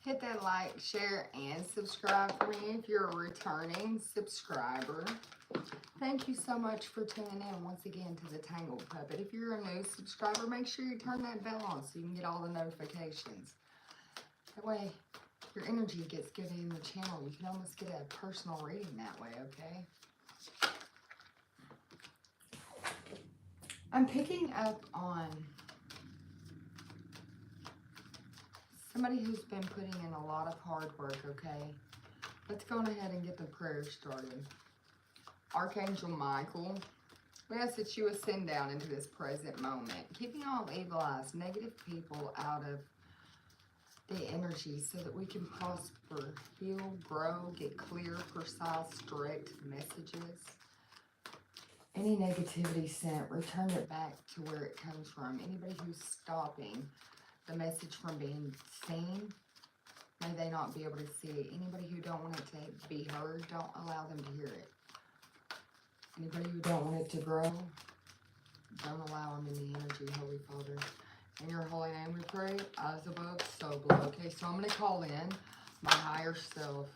Hit that like, share, and subscribe for me if you're a returning subscriber. Thank you so much for tuning in once again to the Tangled Puppet. If you're a new subscriber, make sure you turn that bell on so you can get all the notifications. That way, your energy gets good in the channel. You can almost get a personal reading that way, okay? I'm picking up on somebody who's been putting in a lot of hard work, okay? Let's go ahead and get the prayer started. Archangel Michael, we ask that you ascend down into this present moment, keeping all evil eyes, negative people out of the energy so that we can prosper, heal, grow, get clear, precise, direct messages. Any negativity sent, return it back to where it comes from. Anybody who's stopping the message from being seen, may they not be able to see it. Anybody who don't want it to be heard, don't allow them to hear it. Anybody who don't want it to grow, don't allow them in the energy, Holy Father. In your holy name we pray, eyes above, so below. Okay, so I'm going to call in my higher self,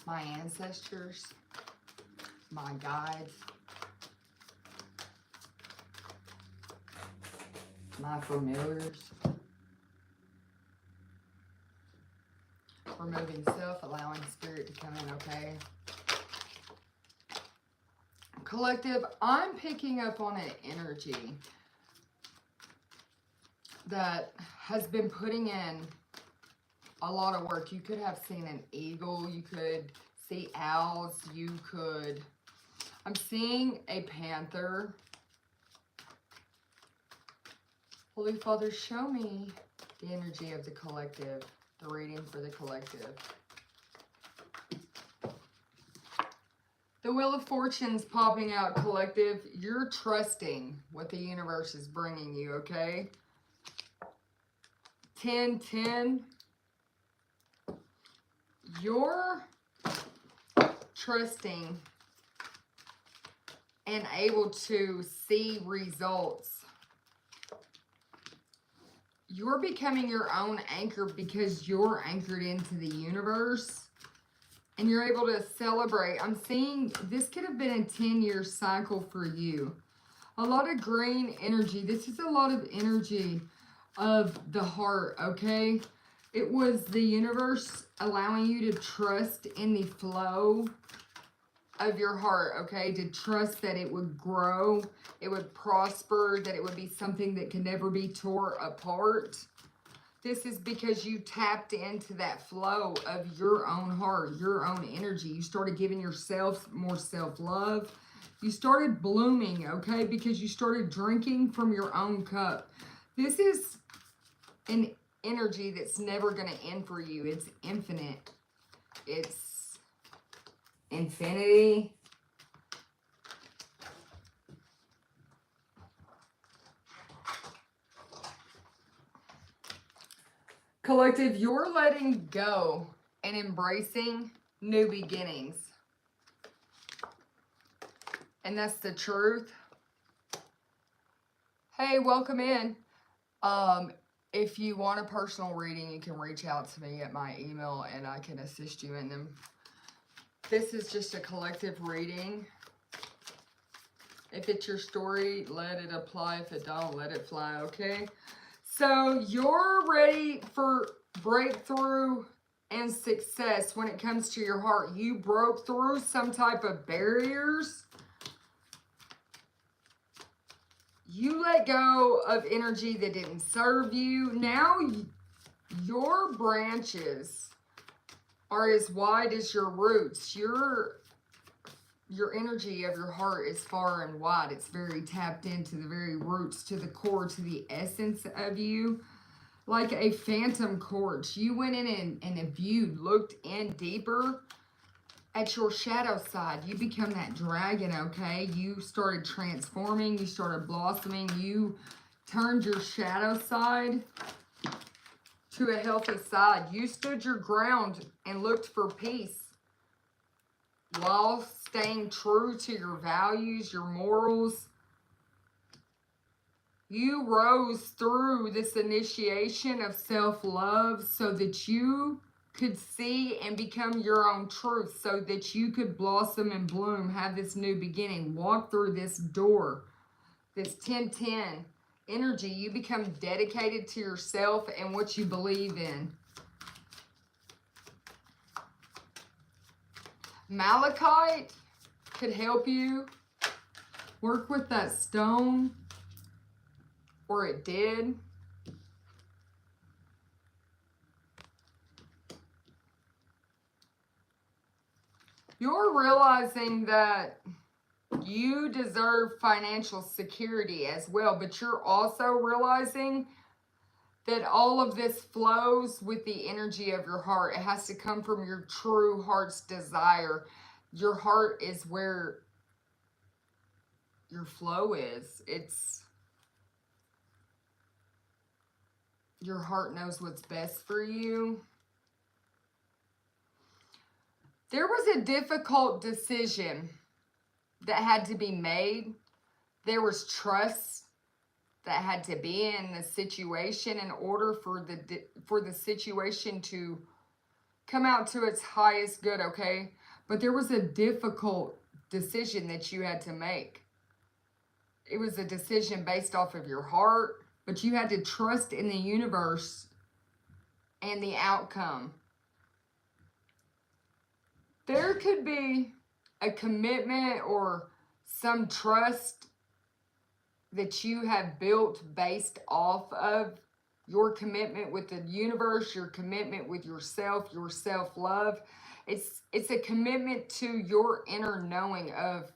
my ancestors, my guides, my familiars. Removing self, allowing spirit to come in, okay? Collective, I'm picking up on an energy that has been putting in a lot of work. You could have seen an eagle, you could see owls, you could... I'm seeing a panther. Holy Father, show me the energy of the collective, the reading for the collective. The Wheel of Fortune's popping out, collective. You're trusting what the universe is bringing you, okay? 10-10. You're trusting and able to see results. You're becoming your own anchor because you're anchored into the universe. And you're able to celebrate. I'm seeing this could have been a 10-year cycle for you. A lot of green energy. This is a lot of energy of the heart, okay? It was the universe allowing you to trust in the flow of your heart, okay? To trust that it would grow, it would prosper, that it would be something that can never be tore apart. This is because you tapped into that flow of your own heart, your own energy. You started giving yourself more self-love. You started blooming, okay? Because you started drinking from your own cup. This is an energy that's never going to end for you. It's infinite. It's infinity. Collective, you're letting go and embracing new beginnings. And that's the truth. Hey, welcome in. If you want a personal reading, you can reach out to me at my email and I can assist you in them. This is just a collective reading. If it's your story, let it apply. If it don't, let it fly, okay? So you're ready for breakthrough and success when it comes to your heart. You broke through some type of barriers. You let go of energy that didn't serve you. Now your branches are as wide as your roots. Your energy of your heart is far and wide. It's very tapped into the very roots, to the core, to the essence of you. Like a phantom court. You went in and viewed, looked in deeper at your shadow side. You become that dragon, okay? You started transforming. You started blossoming. You turned your shadow side to a healthy side. You stood your ground and looked for peace while staying true to your values, your morals. You rose through this initiation of self-love so that you could see and become your own truth, so that you could blossom and bloom, have this new beginning, walk through this door, this 10-10 energy. You become dedicated to yourself and what you believe in. Malachite could help you work with that stone, or it did. You're realizing that you deserve financial security as well, but you're also realizing that all of this flows with the energy of your heart. It has to come from your true heart's desire. Your heart is where your flow is. Your heart knows what's best for you. There was a difficult decision that had to be made. There was trust that had to be in the situation in order for the situation to come out to its highest good, okay? But there was a difficult decision that you had to make. It was a decision based off of your heart, but you had to trust in the universe and the outcome. There could be a commitment or some trust that you have built based off of your commitment with the universe, your commitment with yourself, your self-love. It's a commitment to your inner knowing of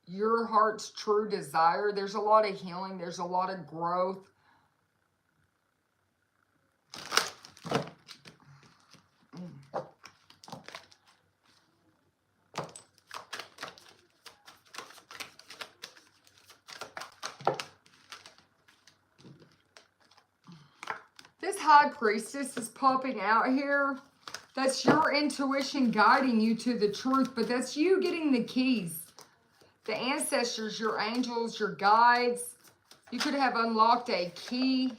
your heart's true desire. There's a lot of healing. There's a lot of growth. This High Priestess is popping out here. That's your intuition guiding you to the truth, but that's you getting the keys. The ancestors, your angels, your guides. You could have unlocked a key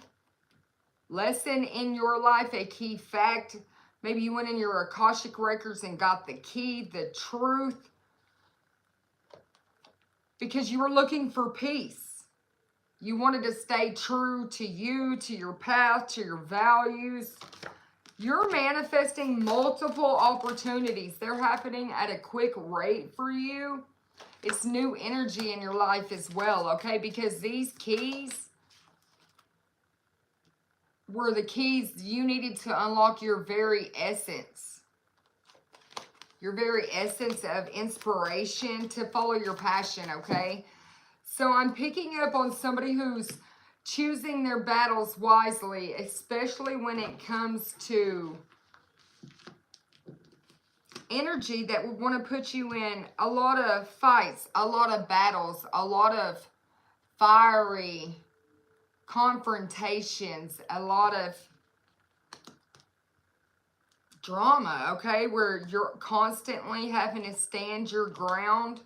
lesson in your life, a key fact. Maybe you went in your Akashic records and got the key, the truth, because you were looking for peace. You wanted to stay true to you, to your path, to your values. You're manifesting multiple opportunities. They're happening at a quick rate for you. It's new energy in your life as well, okay? Because these keys were the keys you needed to unlock your very essence. Your very essence of inspiration to follow your passion, okay? So I'm picking up on somebody who's choosing their battles wisely, especially when it comes to energy that would want to put you in a lot of fights, a lot of battles, a lot of fiery confrontations, a lot of drama, okay, where you're constantly having to stand your ground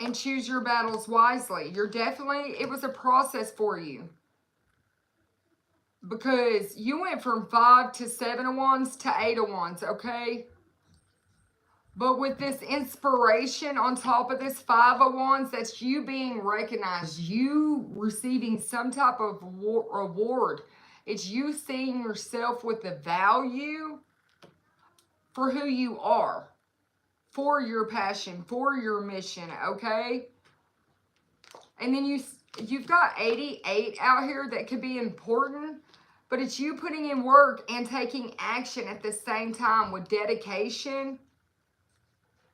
and choose your battles wisely. It was a process for you. Because you went from 5 to 7 of Wands to 8 of Wands, okay? But with this inspiration on top of this 5 of Wands, that's you being recognized, you receiving some type of reward. It's you seeing yourself with the value for who you are, for your passion, for your mission, okay? And then you've got 88 out here that could be important, but it's you putting in work and taking action at the same time with dedication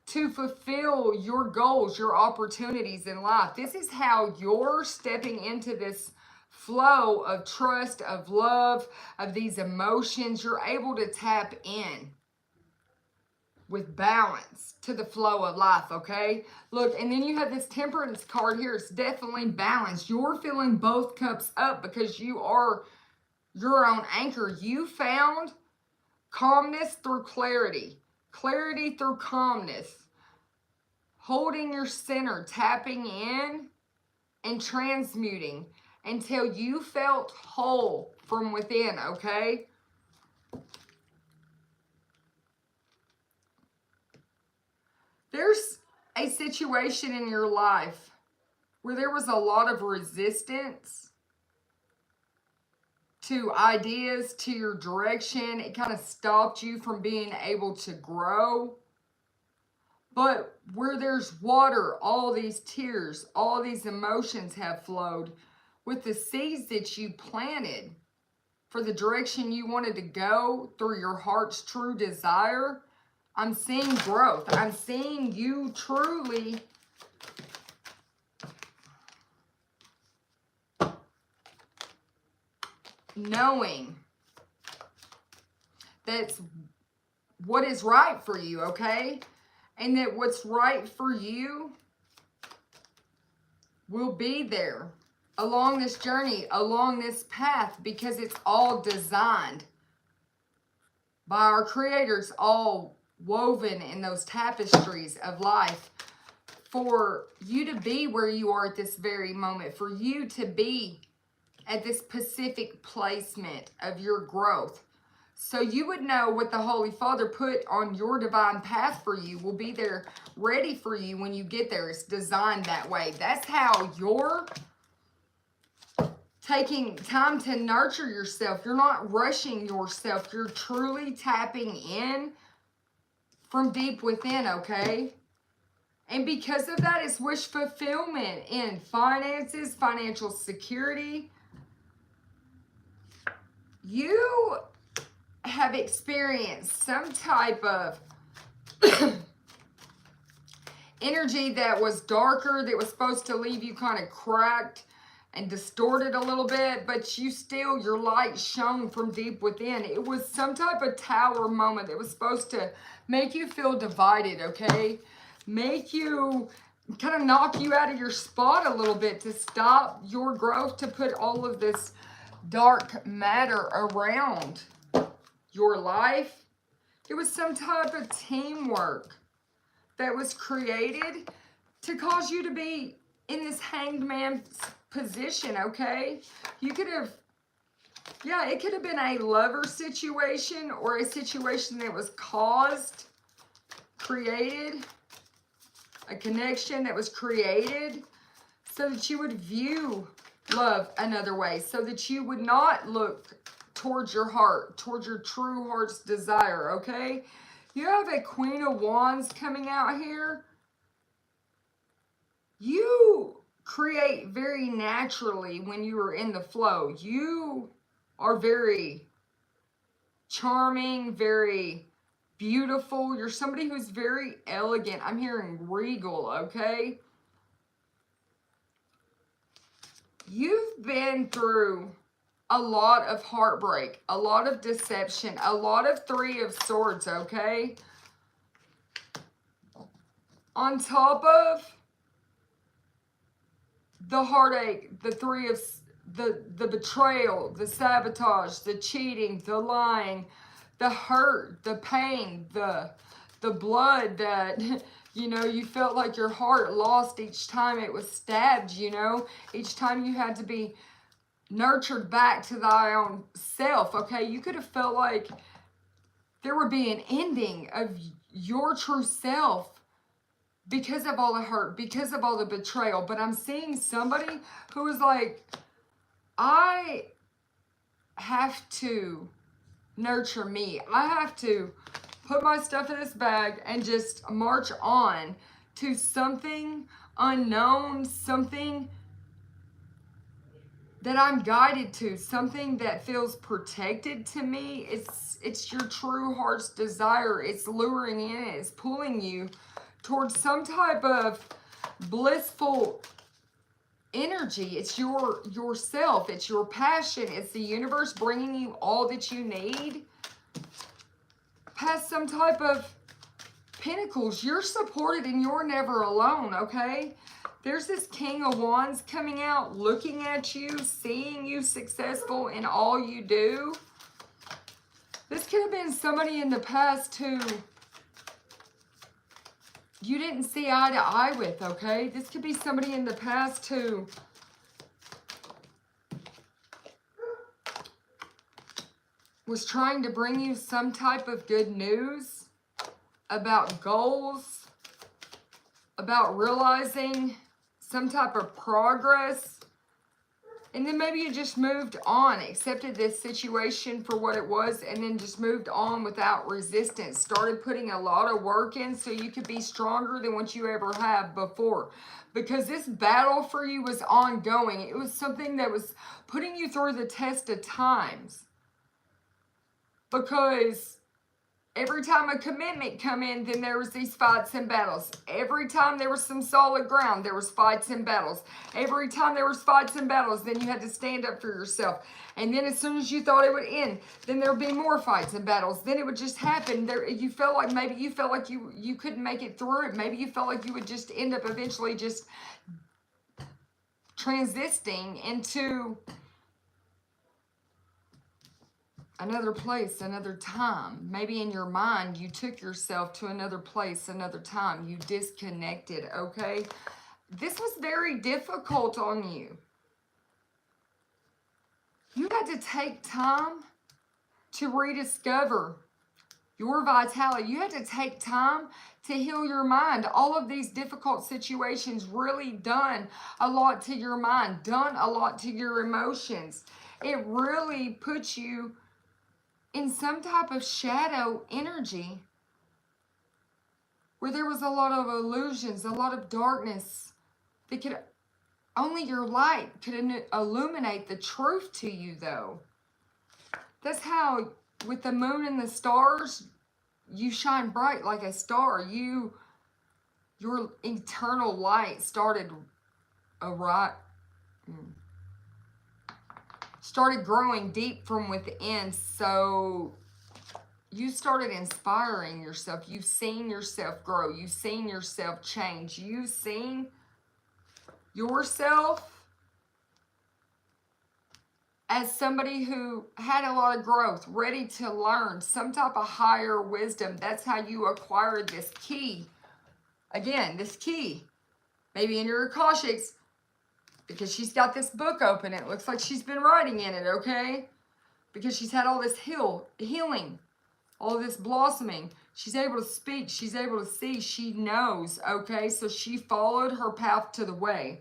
to fulfill your goals, your opportunities in life. This is how you're stepping into this flow of trust, of love, of these emotions. You're able to tap in with balance to the flow of life, okay? Look, and then you have this Temperance card here. It's definitely balanced. You're filling both cups up because you are your own anchor. You found calmness through clarity. Clarity through calmness. Holding your center, tapping in and transmuting until you felt whole from within, okay? There's a situation in your life where there was a lot of resistance to ideas, to your direction. It kind of stopped you from being able to grow. But where there's water, all these tears, all these emotions have flowed with the seeds that you planted for the direction you wanted to go through your heart's true desire. I'm seeing growth. I'm seeing you truly knowing that's what is right for you, okay? And that what's right for you will be there along this journey, along this path, because it's all designed by our creators, all woven in those tapestries of life for you to be where you are at this very moment, for you to be at this specific placement of your growth. So you would know what the Holy Father put on your divine path for you will be there ready for you when you get there. It's designed that way. That's how you're taking time to nurture yourself. You're not rushing yourself. You're truly tapping in from deep within, okay? And because of that, it's wish fulfillment in finances, financial security. You have experienced some type of energy that was darker, that was supposed to leave you kind of cracked and distorted a little bit, but you still, your light shone from deep within. It was some type of tower moment that was supposed to make you feel divided, okay? Make you, kind of knock you out of your spot a little bit to stop your growth, to put all of this dark matter around your life. It was some type of teamwork that was created to cause you to be in this hanged man position, okay? You could have, yeah, it could have been a lover situation or a situation that was caused, created, a connection that was created so that you would view love another way, so that you would not look towards your heart, towards your true heart's desire, okay? You have a Queen of Wands coming out here. You create very naturally when you are in the flow. You are very charming, very beautiful. You're somebody who's very elegant. I'm hearing regal, okay? You've been through a lot of heartbreak, a lot of deception, a lot of Three of Swords, okay? On top of the heartache, the Three of the betrayal, the sabotage, the cheating, the lying, the hurt, the pain, the blood that, you know, you felt like your heart lost each time it was stabbed, you know, each time you had to be nurtured back to thy own self, okay? You could have felt like there would be an ending of your true self because of all the hurt, because of all the betrayal. But I'm seeing somebody who is like, I have to nurture me. I have to put my stuff in this bag and just march on to something unknown, something that I'm guided to, something that feels protected to me. It's your true heart's desire. It's luring in, it's pulling you towards some type of blissful energy. It's yourself, it's your passion, it's the universe bringing you all that you need past some type of pinnacles. You're supported and you're never alone, okay? There's this King of Wands coming out, looking at you, seeing you successful in all you do. This could have been somebody in the past who you didn't see eye to eye with, okay? This could be somebody in the past who was trying to bring you some type of good news about goals, about realizing some type of progress. And then maybe you just moved on, accepted this situation for what it was, and then just moved on without resistance. Started putting a lot of work in so you could be stronger than what you ever have before. Because this battle for you was ongoing. It was something that was putting you through the test of times. Because every time a commitment come in, then there was these fights and battles. Every time there was some solid ground, there was fights and battles. Every time there was fights and battles, then you had to stand up for yourself. And then as soon as you thought it would end, then there would be more fights and battles. Then it would just happen. You felt like maybe you felt like you couldn't make it through it. Maybe you felt like you would just end up eventually just transiting into another place, another time. Maybe in your mind, you took yourself to another place, another time. You disconnected, okay? This was very difficult on you. You had to take time to rediscover your vitality. You had to take time to heal your mind. All of these difficult situations really done a lot to your mind, done a lot to your emotions. It really puts you in some type of shadow energy where there was a lot of illusions, a lot of darkness that could, only your light could illuminate the truth to you though. That's how, with the moon and the stars, you shine bright like a star. Your eternal light started growing deep from within, so you started inspiring yourself. You've seen yourself grow. You've seen yourself change. You've seen yourself as somebody who had a lot of growth, ready to learn some type of higher wisdom. That's how you acquired this key. Again, this key, maybe in your Akashics, because she's got this book open. It looks like she's been writing in it, okay? Because she's had all this healing, all this blossoming. She's able to speak. She's able to see. She knows, okay? So she followed her path to the way.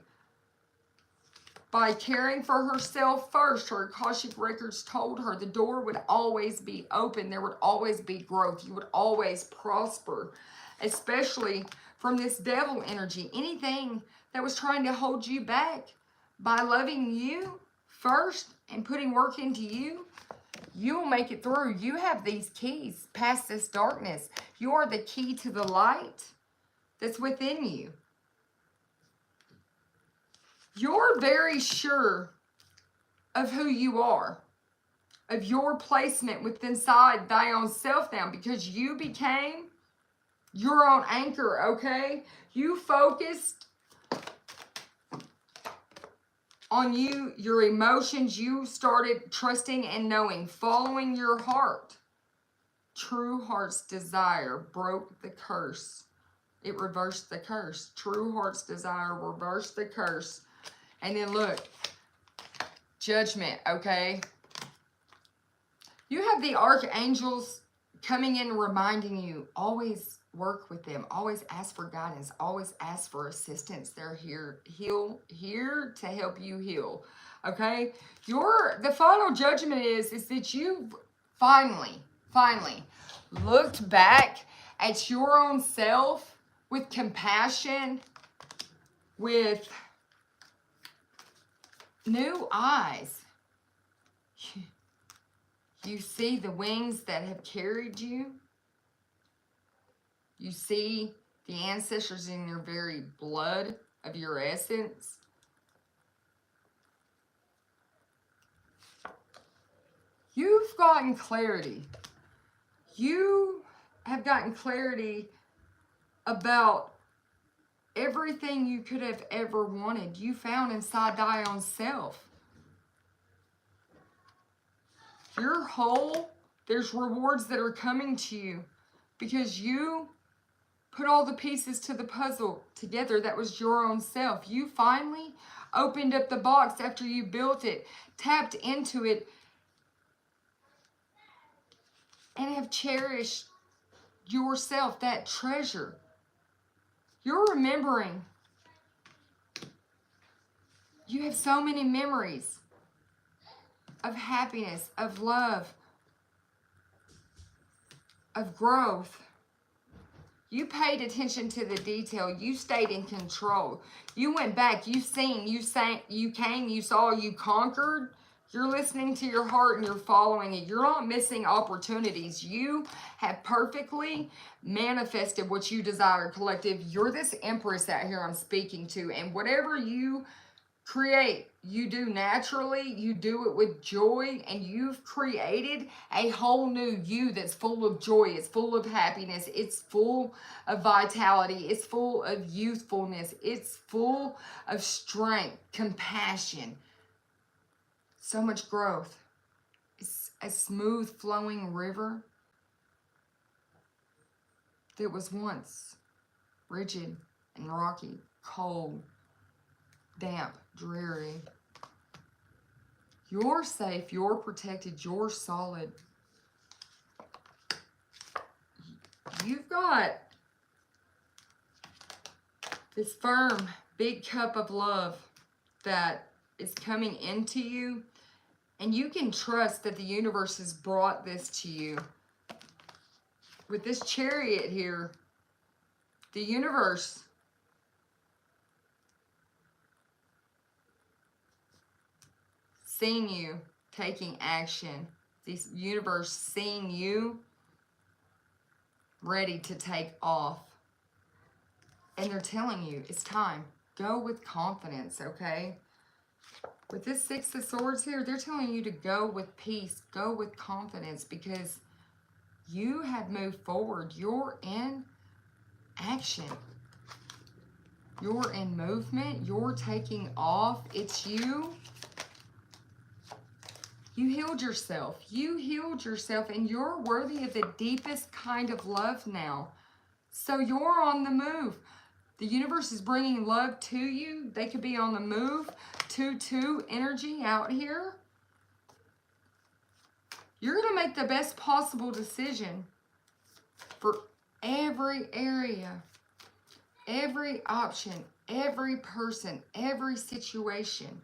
By caring for herself first, her Akashic records told her the door would always be open. There would always be growth. You would always prosper, especially from this devil energy. Anything that was trying to hold you back, by loving you first and putting work into you, you will make it through. You have these keys past this darkness. You are the key to the light that's within you. You're very sure of who you are, of your placement within inside thy own self now, because you became your own anchor, okay? You focused on you, your emotions. You started trusting and knowing, following your heart. True heart's desire broke the curse. It reversed the curse. True heart's desire reversed the curse. And then look, judgment, okay? You have the archangels coming in reminding you, always work with them. Always ask for guidance. Always ask for assistance. They're here to help you heal. Okay? The final judgment is that you've finally looked back at your own self with compassion, with new eyes. You see the wings that have carried you. You see the ancestors in your very blood of your essence. You've gotten clarity. You have gotten clarity about everything you could have ever wanted. You found inside thy own self. You're whole. There's rewards that are coming to you because you put all the pieces to the puzzle together. That was your own self. You finally opened up the box after you built it, tapped into it, and have cherished yourself, that treasure. You're remembering. You have so many memories of happiness, of love, of growth. You paid attention to the detail. You stayed in control. You went back. You seen. You sang. You came. You saw. You conquered. You're listening to your heart and you're following it. You're not missing opportunities. You have perfectly manifested what you desire, collective. You're this empress out here I'm speaking to. And whatever you create, you do naturally, you do it with joy, and you've created a whole new you that's full of joy, it's full of happiness, it's full of vitality, it's full of youthfulness, it's full of strength, compassion, so much growth. It's a smooth flowing river that was once rigid and rocky, cold, damp, dreary. You're safe, you're protected, you're solid. You've got this firm, big cup of love that is coming into you, and you can trust that the universe has brought this to you. With this Chariot here, the universe seeing you taking action. This universe seeing you ready to take off. And they're telling you, it's time. Go with confidence, okay? With this Six of Swords here, they're telling you to go with peace. Go with confidence because you have moved forward. You're in action. You're in movement. You're taking off. It's you. You healed yourself. You healed yourself, and you're worthy of the deepest kind of love now. So you're on the move. The universe is bringing love to you. They could be on the move. 2-2 energy out here. You're going to make the best possible decision for every area, every option, every person, every situation.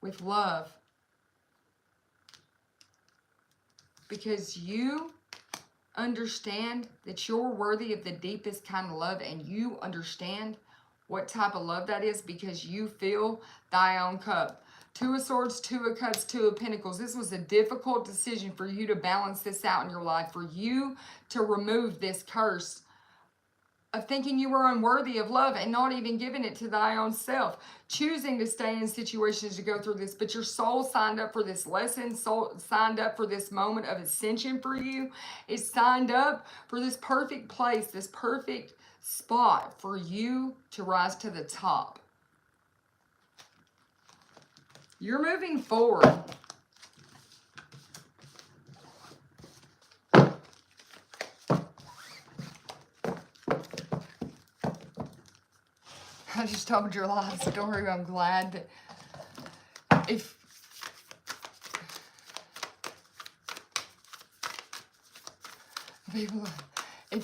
With love, because you understand that you're worthy of the deepest kind of love, and you understand what type of love that is because you feel thy own cup. 2 of Swords, 2 of Cups, 2 of Pentacles. This was a difficult decision for you to balance this out in your life, for you to remove this curse of thinking you were unworthy of love and not even giving it to thy own self, choosing to stay in situations to go through this. But your soul signed up for this lesson, soul signed up for this moment of ascension for you. It signed up for this perfect place, this perfect spot for you to rise to the top. You're moving forward. I just told your life story. I'm glad that if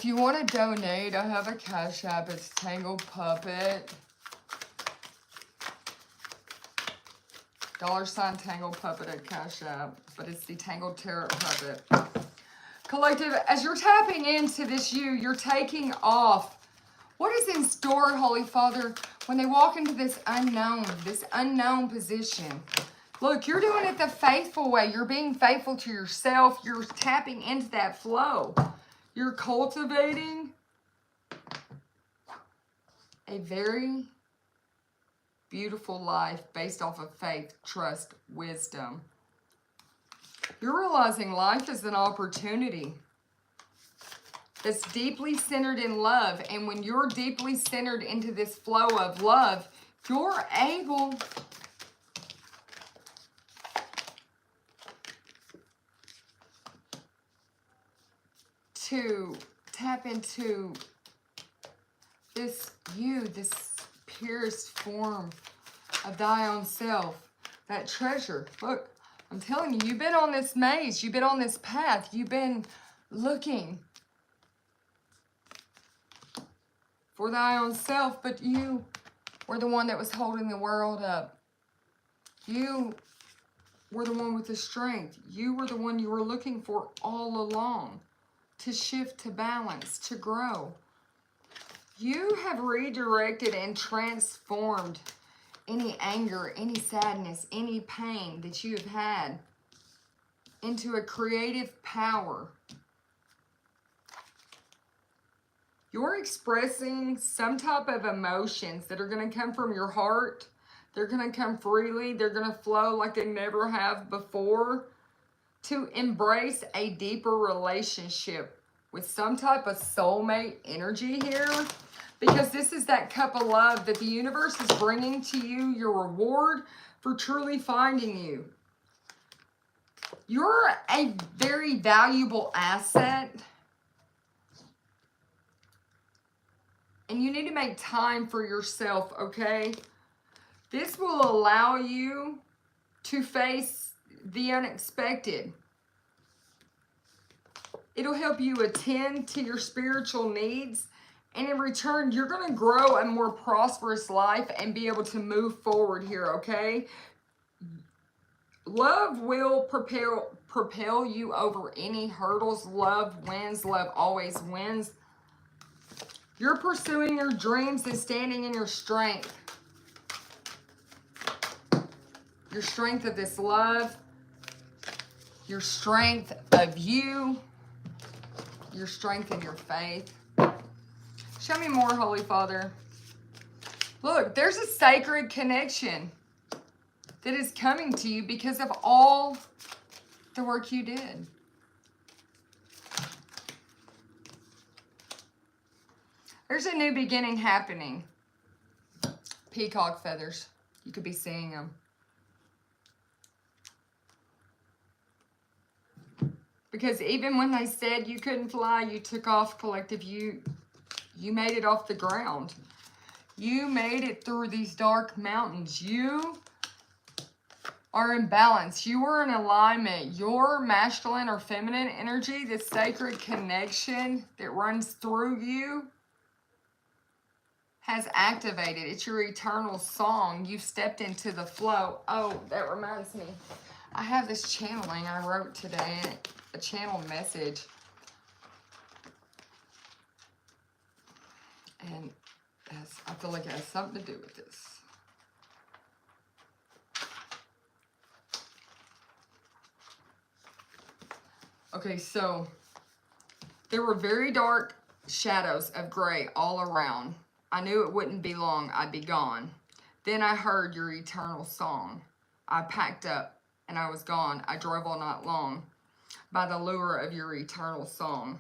you want to donate, I have a Cash App. It's Tangled Puppet. $ Tangled Puppet at Cash App. But it's the Tangled Tarot Puppet. Collective, as you're tapping into this you're taking off. What is in store, Holy Father, when they walk into this unknown position? Look, you're doing it the faithful way. You're being faithful to yourself. You're tapping into that flow. You're cultivating a very beautiful life based off of faith, trust, wisdom. You're realizing life is an opportunity that's deeply centered in love. And when you're deeply centered into this flow of love, you're able to tap into this purest form of thy own self, that treasure. Look, I'm telling you, you've been on this maze. You've been on this path. You've been looking for thy own self, but you were the one that was holding the world up. You were the one with the strength. You were the one you were looking for all along, to shift, to balance, to grow. You have redirected and transformed any anger, any sadness, any pain that you have had into a creative power. You're expressing some type of emotions that are going to come from your heart. They're going to come freely. They're going to flow like they never have before, to embrace a deeper relationship with some type of soulmate energy here. Because this is that cup of love that the universe is bringing to you, your reward for truly finding you. You're a very valuable asset. And you need to make time for yourself, okay? This will allow you to face the unexpected. It'll help you attend to your spiritual needs. And in return, you're going to grow a more prosperous life and be able to move forward here, okay? Love will propel you over any hurdles. Love wins. Love always wins. You're pursuing your dreams and standing in your strength. Your strength of this love. Your strength of you. Your strength in your faith. Show me more, Holy Father. Look, there's a sacred connection that is coming to you because of all the work you did. There's a new beginning happening. Peacock feathers. You could be seeing them. Because even when they said you couldn't fly, you took off, collective. You made it off the ground. You made it through these dark mountains. You are in balance. You are in alignment. Your masculine or feminine energy, this sacred connection that runs through you, has activated. It's your eternal song. You've stepped into the flow. Oh, that reminds me. I have this channeling I wrote today, a channeled message. And I feel like it has something to do with this. Okay, so there were very dark shadows of gray all around. I knew it wouldn't be long, I'd be gone. Then I heard your eternal song. I packed up and I was gone. I drove all night long by the lure of your eternal song.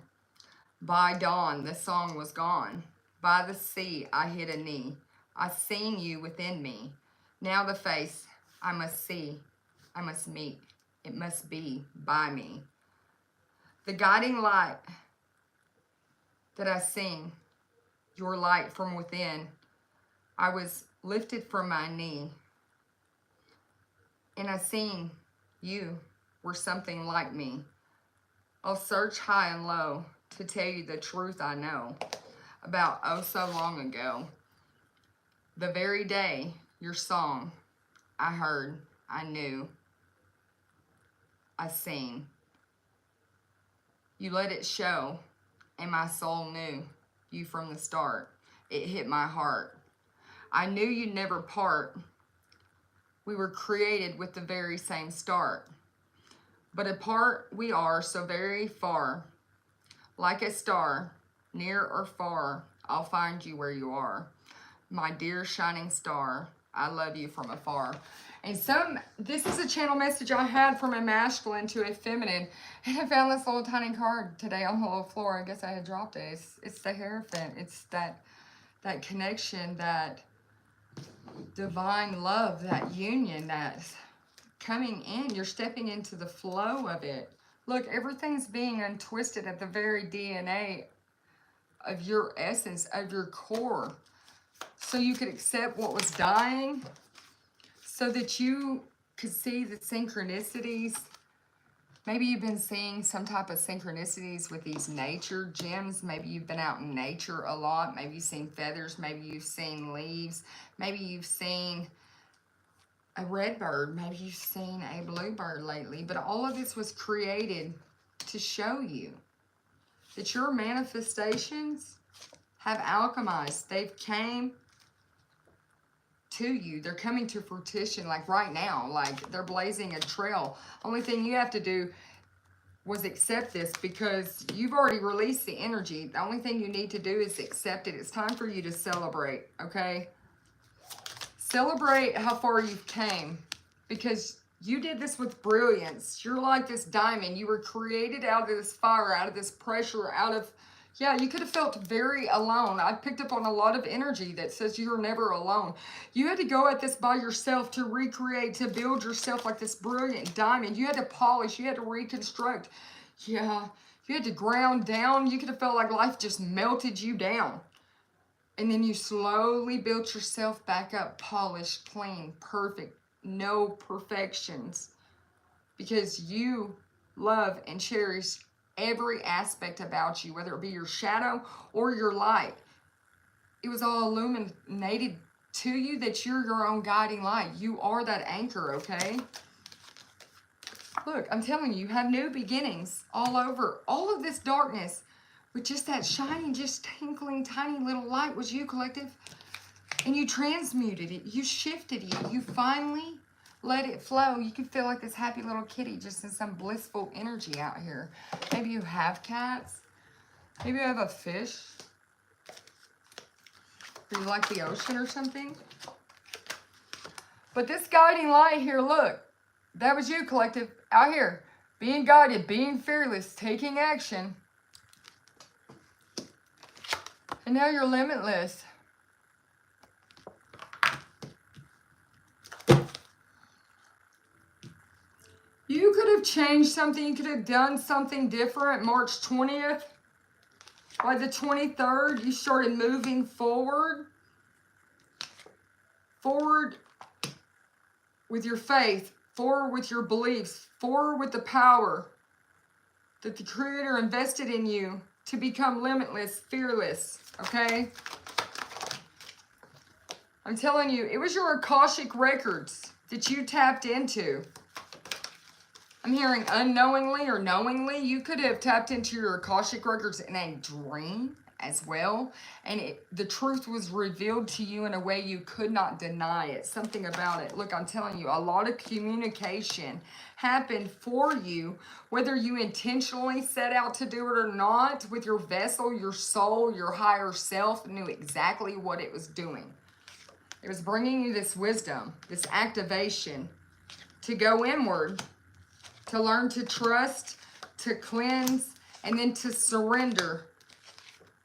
By dawn, the song was gone. By the sea, I hit a knee. I seen you within me. Now the face I must see, I must meet. It must be by me. The guiding light that I seen, your light from within, I was lifted from my knee. And I seen you were something like me. I'll search high and low to tell you the truth I know about oh so long ago. The very day your song I heard, I knew, I seen. You let it show, and my soul knew you from the start. It hit my heart. I knew you'd never part. We were created with the very same start. But apart we are so very far. Like a star, near or far, I'll find you where you are. My dear shining star, I love you from afar. And this is a channel message I had from a masculine to a feminine. And I found this little tiny card today on the little floor. I guess I had dropped it. It's the Hierophant. It's that connection, that divine love, that union that's coming in. You're stepping into the flow of it. Look, everything's being untwisted at the very DNA of your essence, of your core. So you could accept what was dying, so that you could see the synchronicities. Maybe you've been seeing some type of synchronicities with these nature gems. Maybe you've been out in nature a lot. Maybe you've seen feathers. Maybe you've seen leaves. Maybe you've seen a red bird. Maybe you've seen a bluebird lately. But all of this was created to show you that your manifestations have alchemized. They've came to you. They're coming to fruition like right now. Like they're blazing a trail. Only thing you have to do was accept this because you've already released the energy. The only thing you need to do is accept it. It's time for you to celebrate, okay? Celebrate how far you've came because you did this with brilliance. You're like this diamond. You were created out of this fire, out of this pressure, out of... Yeah, you could have felt very alone. I picked up on a lot of energy that says you're never alone. You had to go at this by yourself to recreate, to build yourself like this brilliant diamond. You had to polish. You had to reconstruct. Yeah, you had to ground down. You could have felt like life just melted you down. And then you slowly built yourself back up, polished, clean, perfect, no perfections. Because you love and cherish every aspect about you, whether it be your shadow or your light. It was all illuminated to you that you're your own guiding light. You are that anchor, okay? Look, I'm telling you, you have new beginnings all over. All of this darkness with just that shining, just tinkling, tiny little light was you, collective. And you transmuted it. You shifted it. You finally let it flow. You can feel like this happy little kitty just in some blissful energy out here. Maybe you have cats. Maybe you have a fish. Or you like the ocean or something. But this guiding light here, look. That was you, collective. Out here. Being guided, being fearless, taking action. And now you're limitless. You could have changed something. You could have done something different. March 20th. By the 23rd, you started moving forward. Forward with your faith. Forward with your beliefs. Forward with the power that the Creator invested in you to become limitless, fearless. Okay? I'm telling you, it was your Akashic records that you tapped into. I'm hearing unknowingly or knowingly, you could have tapped into your Akashic records in a dream as well. And the truth was revealed to you in a way you could not deny it. Something about it. Look, I'm telling you, a lot of communication happened for you, whether you intentionally set out to do it or not, with your vessel, your soul, your higher self knew exactly what it was doing. It was bringing you this wisdom, this activation to go inward, to learn to trust, to cleanse, and then to surrender.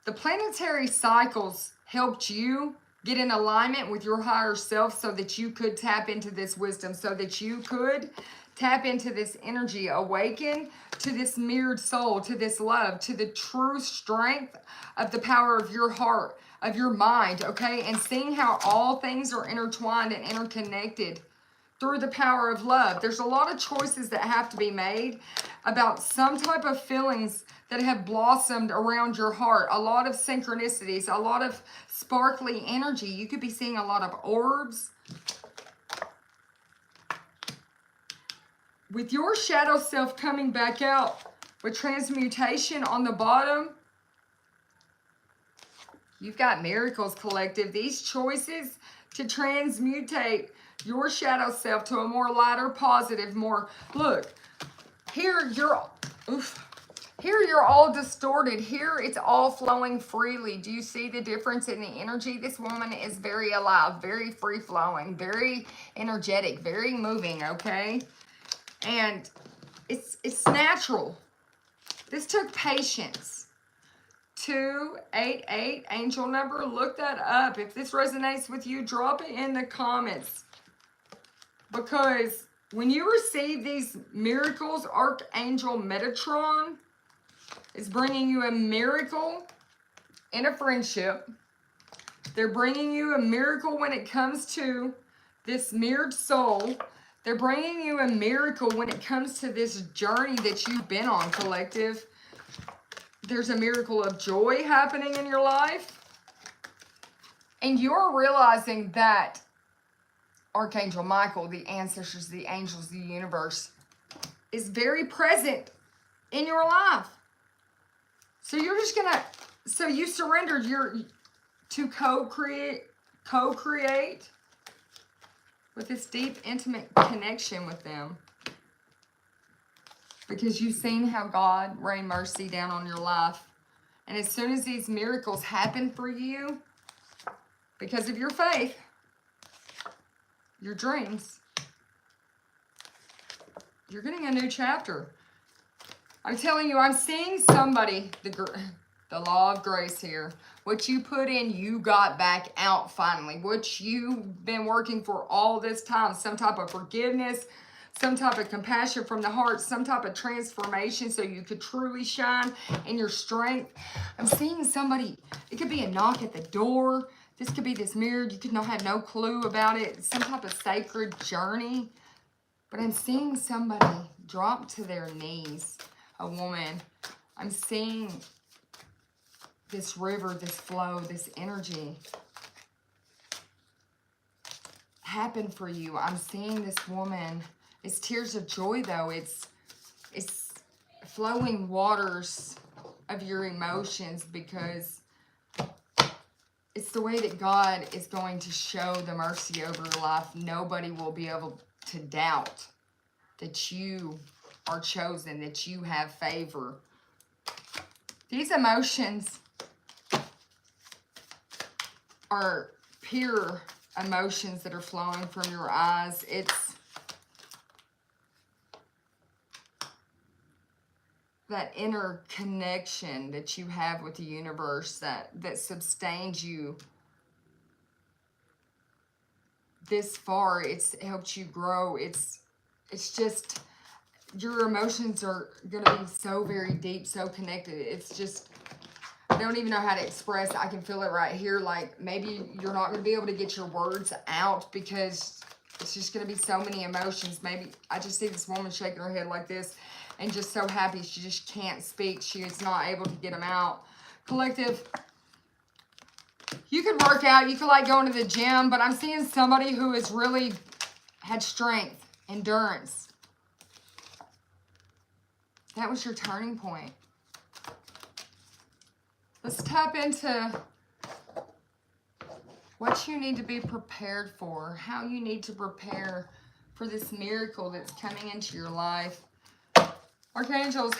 The planetary cycles helped you get in alignment with your higher self so that you could tap into this wisdom, so that you could tap into this energy, awaken to this mirrored soul, to this love, to the true strength of the power of your heart, of your mind, okay? And seeing how all things are intertwined and interconnected through the power of love. There's a lot of choices that have to be made about some type of feelings that have blossomed around your heart. A lot of synchronicities, a lot of sparkly energy. You could be seeing a lot of orbs. With your shadow self coming back out with transmutation on the bottom, you've got miracles, collective. These choices to transmutate your shadow self to a more lighter, positive, more... Look, here you're all distorted. Here it's all flowing freely. Do you see the difference in the energy? This woman is very alive, very free-flowing, very energetic, very moving, okay? And it's natural. This took patience. 288, angel number. Look that up. If this resonates with you, drop it in the comments. Because when you receive these miracles, Archangel Metatron is bringing you a miracle in a friendship. They're bringing you a miracle when it comes to this mirrored soul They're bringing you a miracle when it comes to this journey that you've been on, collective. There's a miracle of joy happening in your life. And you're realizing that Archangel Michael, the ancestors, the angels, the universe, is very present in your life. So you're just going to, so you surrendered to co-create with this deep, intimate connection with them. Because you've seen how God rained mercy down on your life. And as soon as these miracles happen for you, because of your faith, your dreams, you're getting a new chapter. I'm telling you, I'm seeing somebody, the law of grace here. What you put in, you got back out finally. What you've been working for all this time, some type of forgiveness, some type of compassion from the heart, some type of transformation so you could truly shine in your strength. I'm seeing somebody, it could be a knock at the door. This could be this mirror. You could not have no clue about it. Some type of sacred journey. But I'm seeing somebody drop to their knees, a woman. I'm seeing this river, this flow, this energy happen for you. I'm seeing this woman. It's tears of joy, though. It's flowing waters of your emotions, because it's the way that God is going to show the mercy over your life. Nobody will be able to doubt that you are chosen, that you have favor. These emotions are pure emotions that are flowing from your eyes. It's that inner connection that you have with the universe that sustains you this far. It's helped you grow. It's just, your emotions are going to be so very deep, so connected. It's just, I don't even know how to express. I can feel it right here. Like, maybe you're not going to be able to get your words out because it's just going to be so many emotions. Maybe I just see this woman shaking her head like this and just so happy she just can't speak. She is not able to get them out. Collective, you could work out. You could like going to the gym, but I'm seeing somebody who has really had strength, endurance. That was your turning point. Let's tap into what you need to be prepared for, how you need to prepare for this miracle that's coming into your life. Archangels,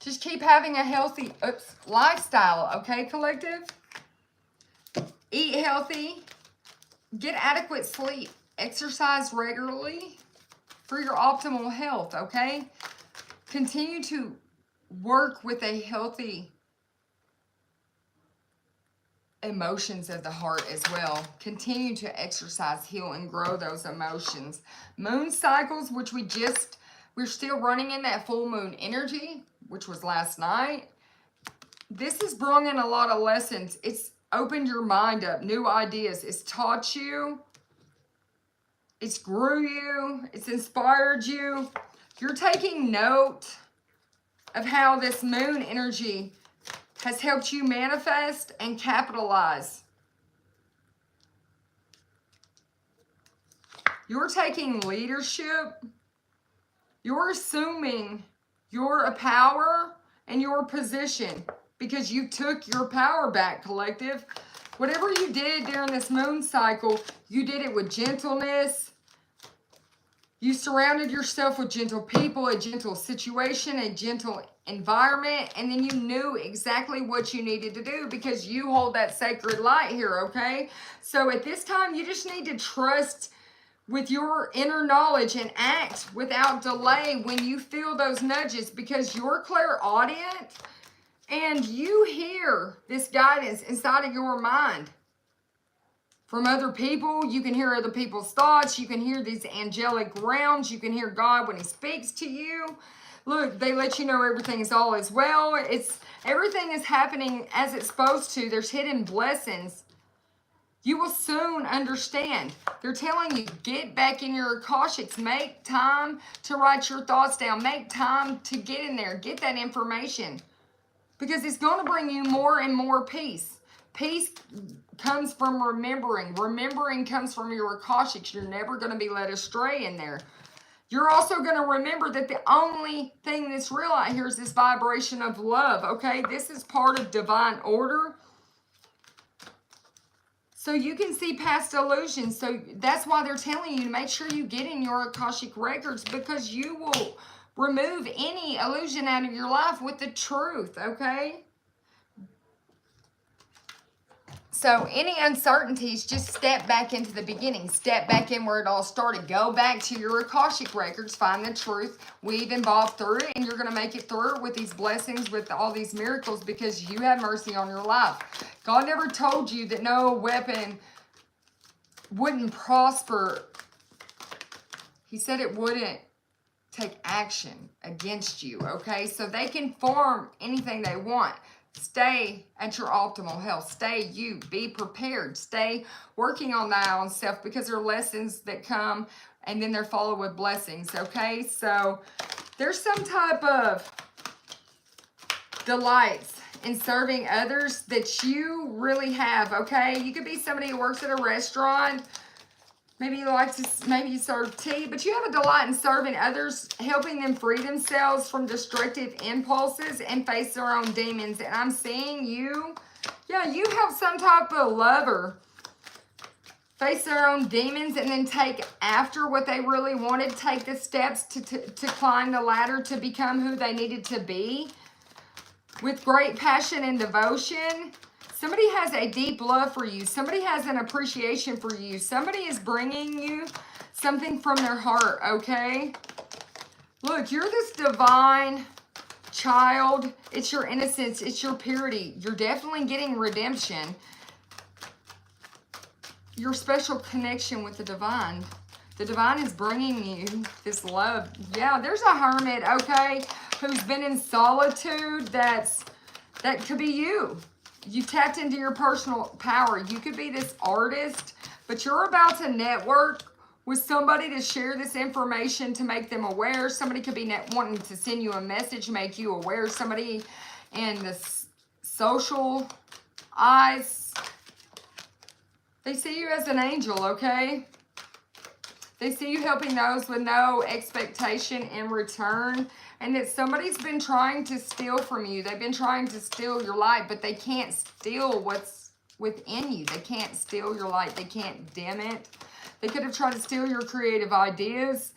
just keep having a healthy lifestyle, okay, collective? Eat healthy, get adequate sleep, exercise regularly for your optimal health, okay? Continue to work with a healthy emotions of the heart as well. Continue to exercise, heal, and grow those emotions. Moon cycles, which we're still running in that full moon energy, which was last night. This has brought in a lot of lessons. It's opened your mind up, new ideas. It's taught you. It's grew you. It's inspired you. You're taking note of how this moon energy has helped you manifest and capitalize. You're taking leadership. You're assuming your power and your position because you took your power back, collective. Whatever you did during this moon cycle, you did it with gentleness. You surrounded yourself with gentle people, a gentle situation, a gentle environment, and then you knew exactly what you needed to do because you hold that sacred light here, okay? So at this time, you just need to trust with your inner knowledge and act without delay when you feel those nudges, because you're clairaudient and you hear this guidance inside of your mind. From other people, you can hear other people's thoughts. You can hear these angelic realms. You can hear God when he speaks to you. Look, they let you know everything is all as well. Everything is happening as it's supposed to. There's hidden blessings You will soon understand. They're telling you, get back in your Akashics. Make time to write your thoughts down. Make time to get in there. Get that information. Because it's going to bring you more and more peace. Peace comes from remembering. Remembering comes from your Akashics. You're never going to be led astray in there. You're also going to remember that the only thing that's real out here is this vibration of love, okay? This is part of divine order. So you can see past illusions. So that's why they're telling you to make sure you get in your Akashic records, because you will remove any illusion out of your life with the truth, okay? So any uncertainties, just step back into the beginning. Step back in where it all started. Go back to your Akashic records. Find the truth. Weave and bob through it. And you're going to make it through with these blessings, with all these miracles, because you have mercy on your life. God never told you that no weapon wouldn't prosper. He said it wouldn't take action against you, okay? So they can form anything they want. Stay at your optimal health. Stay you. Be prepared. Stay working on that own self, because there are lessons that come and then they're followed with blessings, okay? So there's some type of delights in serving others that you really have, okay? You could be somebody who works at a restaurant. Maybe you like to, maybe you serve tea, but you have a delight in serving others, helping them free themselves from destructive impulses and face their own demons. And I'm seeing you, yeah, you help some type of lover face their own demons and then take after what they really wanted, take the steps to climb the ladder to become who they needed to be with great passion and devotion. Somebody has a deep love for you. Somebody has an appreciation for you. Somebody is bringing you something from their heart, okay? Look, you're this divine child. It's your innocence. It's your purity. You're definitely getting redemption. Your special connection with the divine. The divine is bringing you this love. Yeah, there's a hermit, okay, who's been in solitude. That could be you. You tapped into your personal power. You could be this artist, but you're about to network with somebody to share this information, to make them aware. Somebody could be wanting to send you a message, make you aware. Somebody in the social eyes, they see you as an angel, okay? They see you helping those with no expectation in return. And that somebody's been trying to steal from you. They've been trying to steal your light, but they can't steal what's within you. They can't steal your light. They can't dim it. They could have tried to steal your creative ideas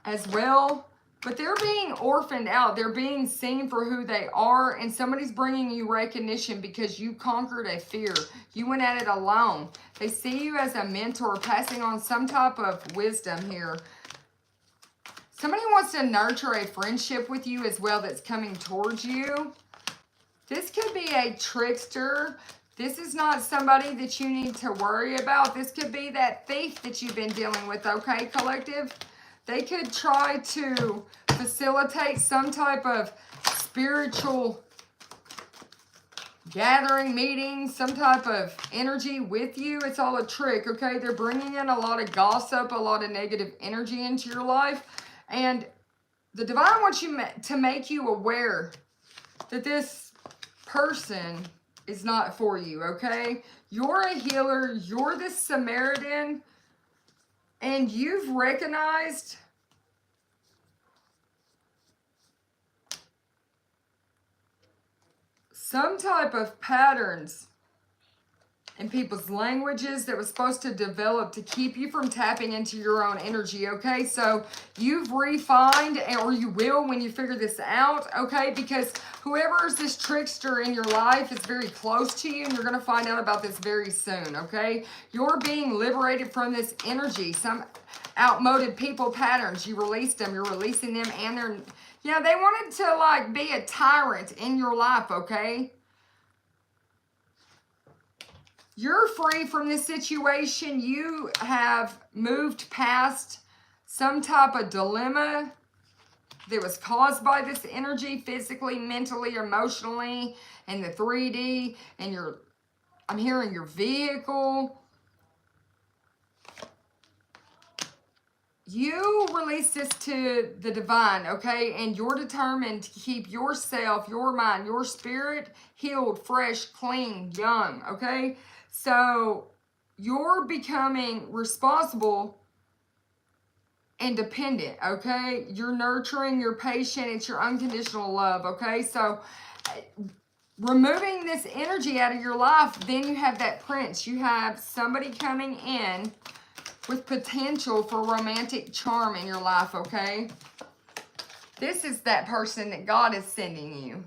as well. But they're being orphaned out. They're being seen for who they are. And somebody's bringing you recognition because you conquered a fear. You went at it alone. They see you as a mentor, passing on some type of wisdom here. Somebody wants to nurture a friendship with you as well that's coming towards you. This could be a trickster. This is not somebody that you need to worry about. This could be that thief that you've been dealing with, okay, collective? They could try to facilitate some type of spiritual gathering, meeting, some type of energy with you. It's all a trick, okay? They're bringing in a lot of gossip, a lot of negative energy into your life. And the divine wants you to make you aware that this person is not for you, okay? You're a healer. You're the Samaritan. And you've recognized some type of patterns in people's languages that was supposed to develop to keep you from tapping into your own energy, okay? So you've refined, or you will when you figure this out, okay? Because whoever is this trickster in your life is very close to you, and you're going to find out about this very soon, okay? You're being liberated from this energy, some outmoded people patterns. You released them. You're releasing them, and they're, yeah, they wanted to, like, be a tyrant in your life, okay? You're free from this situation. You have moved past some type of dilemma that was caused by this energy, physically, mentally, emotionally, and the 3D, and you're I'm hearing your vehicle. You release this to the divine, okay? And you're determined to keep yourself, your mind, your spirit healed, fresh, clean, young, okay? So you're becoming responsible and dependent, okay? You're nurturing, you're patient, it's your unconditional love, okay? So removing this energy out of your life, then you have that prince. You have somebody coming in with potential for romantic charm in your life, okay? This is that person that God is sending you.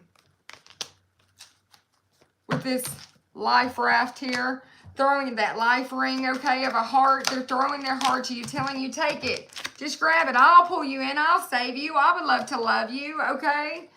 With this life raft here, throwing that life ring, okay, of a heart. They're throwing their heart to you, telling you, take it. Just grab it. I'll pull you in. I'll save you. I would love to love you, okay?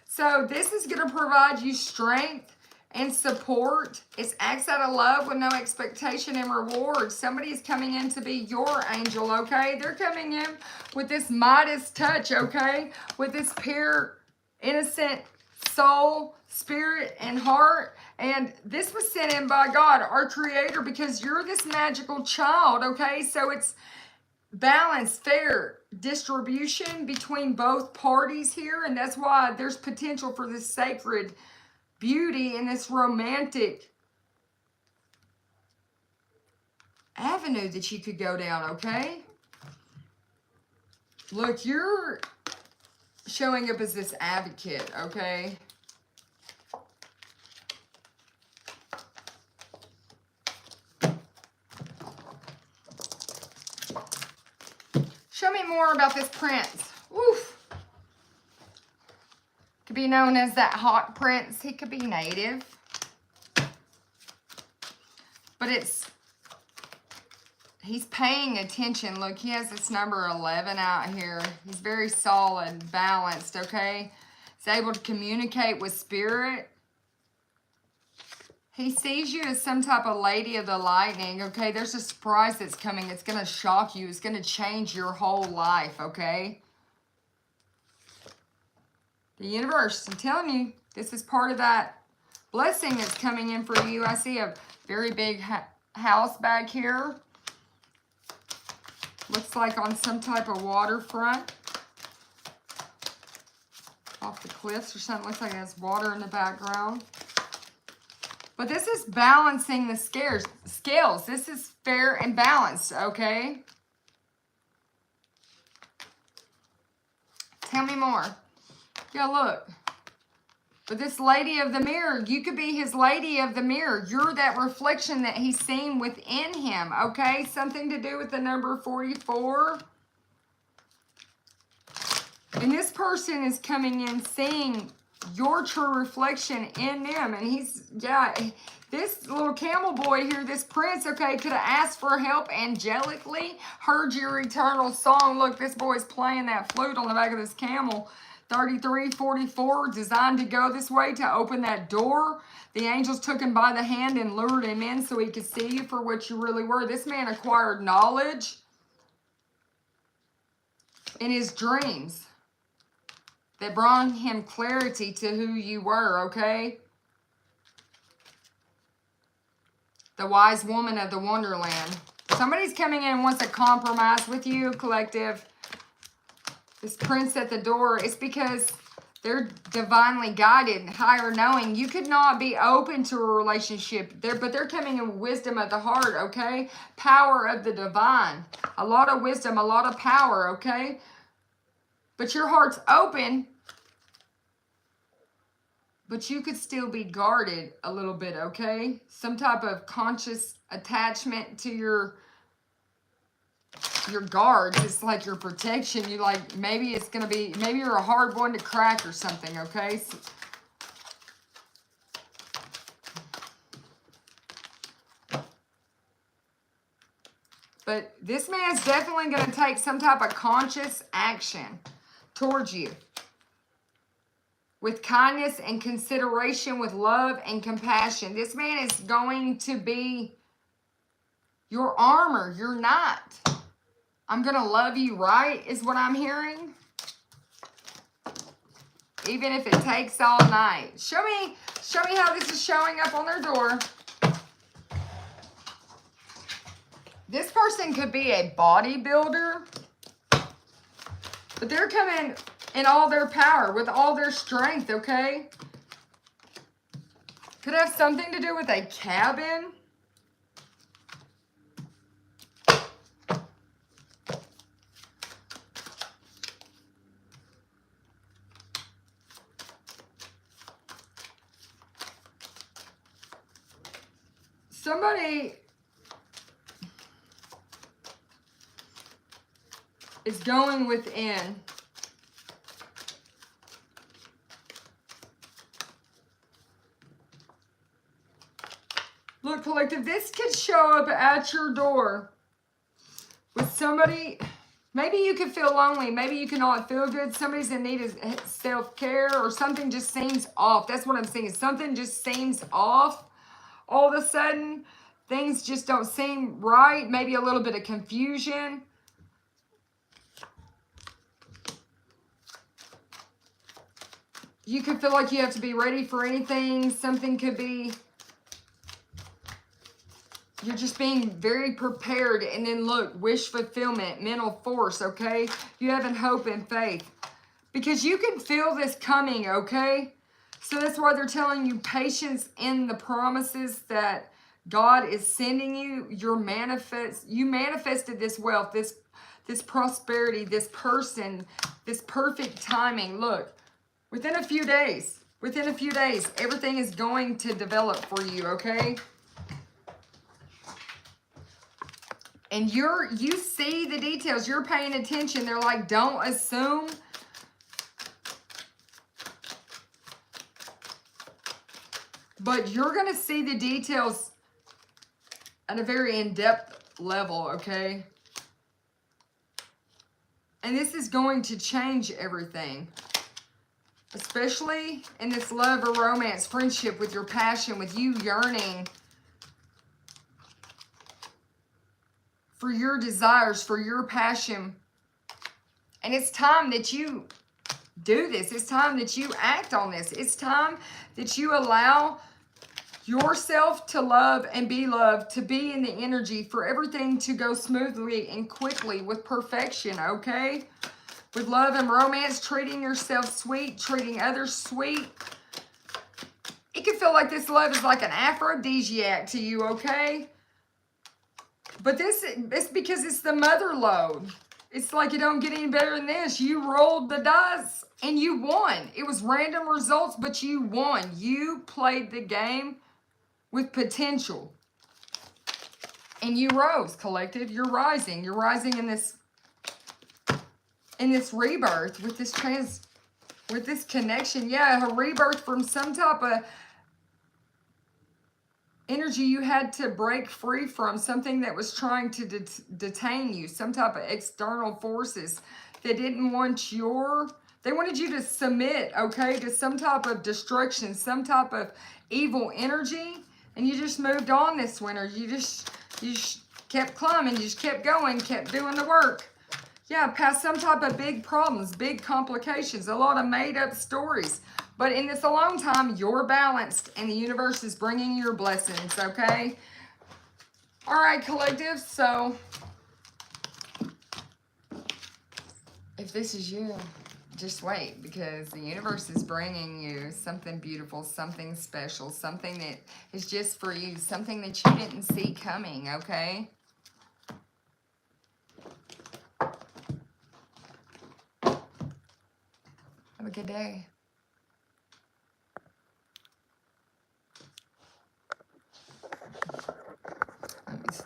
So this is going to provide you strength and support. It's acts out of love with no expectation and reward. Somebody is coming in to be your angel, okay? They're coming in with this Midas touch, okay? With this pure, innocent soul, spirit, and heart. And this was sent in by God, our creator, because you're this magical child, okay? So it's balanced, fair distribution between both parties here. And that's why there's potential for this sacred beauty in this romantic avenue that you could go down, okay? Look, you're showing up as this advocate, okay? Show me more about this prince. Oof. Could be known as that hot prince. He could be native. But he's paying attention. Look, he has this number 11 out here. He's very solid, balanced, okay? He's able to communicate with spirit. He sees you as some type of lady of the lightning, okay? There's a surprise that's coming. It's going to shock you. It's going to change your whole life, okay? The universe, I'm telling you, this is part of that blessing that's coming in for you. I see a very big house back here. Looks like on some type of waterfront. Off the cliffs or something. Looks like there's water in the background. But this is balancing the scales. This is fair and balanced, okay? Tell me more. Yeah, look. But this lady of the mirror, you could be his lady of the mirror. You're that reflection that he's seen within him, okay? Something to do with the number 44. And this person is coming in seeing your true reflection in them. And he's, yeah, this little camel boy here, this prince, okay, could have asked for help angelically, heard your eternal song. Look, this boy's playing that flute on the back of this camel. 3344, designed to go this way to open that door. The angels took him by the hand and lured him in so he could see you for what you really were. This man acquired knowledge in his dreams that brought him clarity to who you were, okay? The wise woman of the wonderland. Somebody's coming in and wants to compromise with you, collective. This prince at the door, it's because they're divinely guided, higher knowing. You could not be open to a relationship, but they're coming in wisdom of the heart, okay? Power of the divine. A lot of wisdom, a lot of power, okay? But your heart's open, but you could still be guarded a little bit, okay? Some type of conscious attachment to your guards. It's like your protection. You like, maybe it's going to be, maybe you're a hard one to crack or something, okay? So, but this man's definitely going to take some type of conscious action towards you. With kindness and consideration, with love and compassion. This man is going to be your armor, your knight. I'm going to love you right, is what I'm hearing. Even if it takes all night. Show me how this is showing up on their door. This person could be a bodybuilder, but they're coming in all their power, with all their strength, okay? Could have something to do with a cabin. Somebody is going within. Look, collective, this could show up at your door with somebody. Maybe you could feel lonely. Maybe you cannot feel good. Somebody's in need of self-care, or something just seems off. That's what I'm saying. Something just seems off. All of a sudden, things just don't seem right. Maybe a little bit of confusion. You could feel like you have to be ready for anything. Something could be, you're just being very prepared. And then look, wish fulfillment, mental force, okay? You having hope and faith. Because you can feel this coming, okay? So that's why they're telling you patience in the promises that God is sending you. You manifested this wealth, this prosperity, this person, this perfect timing. Look, within a few days, everything is going to develop for you, okay? And you see the details. You're paying attention. They're like, don't assume. But you're going to see the details at a very in-depth level, okay? And this is going to change everything. Especially in this love or romance, friendship, with your passion, with you yearning for your desires, for your passion. And it's time that you do this. It's time that you act on this. It's time that you allow yourself to love and be loved, to be in the energy, for everything to go smoothly and quickly with perfection, okay? With love and romance, treating yourself sweet, treating others sweet. It can feel like this love is like an aphrodisiac to you, okay? But it's because it's the mother lode. It's like you don't get any better than this. You rolled the dice and you won. It was random results, but you won. You played the game with potential. And you rose, collective. You're rising. You're rising in this rebirth, with this connection. Yeah, a rebirth from some type of energy you had to break free from, something that was trying to detain you, some type of external forces that didn't want they wanted you to submit, okay, to some type of destruction, some type of evil energy. And you just moved on this winter. You just kept climbing. You just kept going, kept doing the work. Yeah, past some type of big problems, big complications, a lot of made up stories. But in this alone time, you're balanced and the universe is bringing you your blessings, okay? All right, collective. So if this is you, just wait, because the universe is bringing you something beautiful, something special, something that is just for you, something that you didn't see coming, okay? Have a good day. Let me see.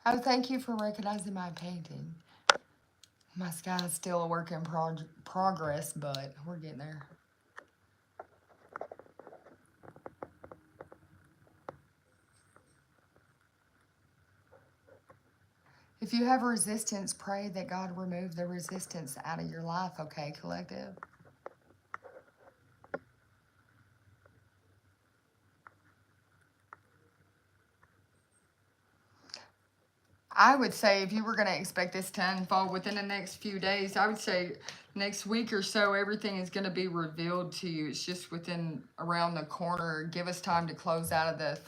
Oh, thank you for recognizing my painting. My sky is still a work in progress, but we're getting there. If you have resistance, pray that God remove the resistance out of your life, okay, collective? I would say if you were going to expect this to unfold within the next few days, I would say next week or so, everything is going to be revealed to you. It's just within around the corner. Give us time to close out of the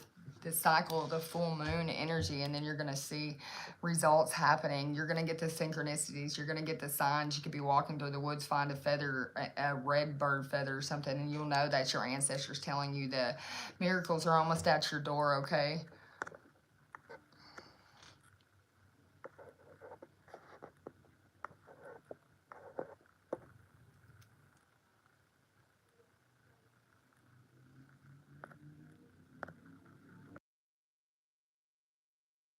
cycle of the full moon energy, and then you're going to see results happening. You're going to get the synchronicities. You're going to get the signs. You could be walking through the woods, find a feather, a red bird feather or something, and you'll know that's your ancestors telling you the miracles are almost at your door, okay?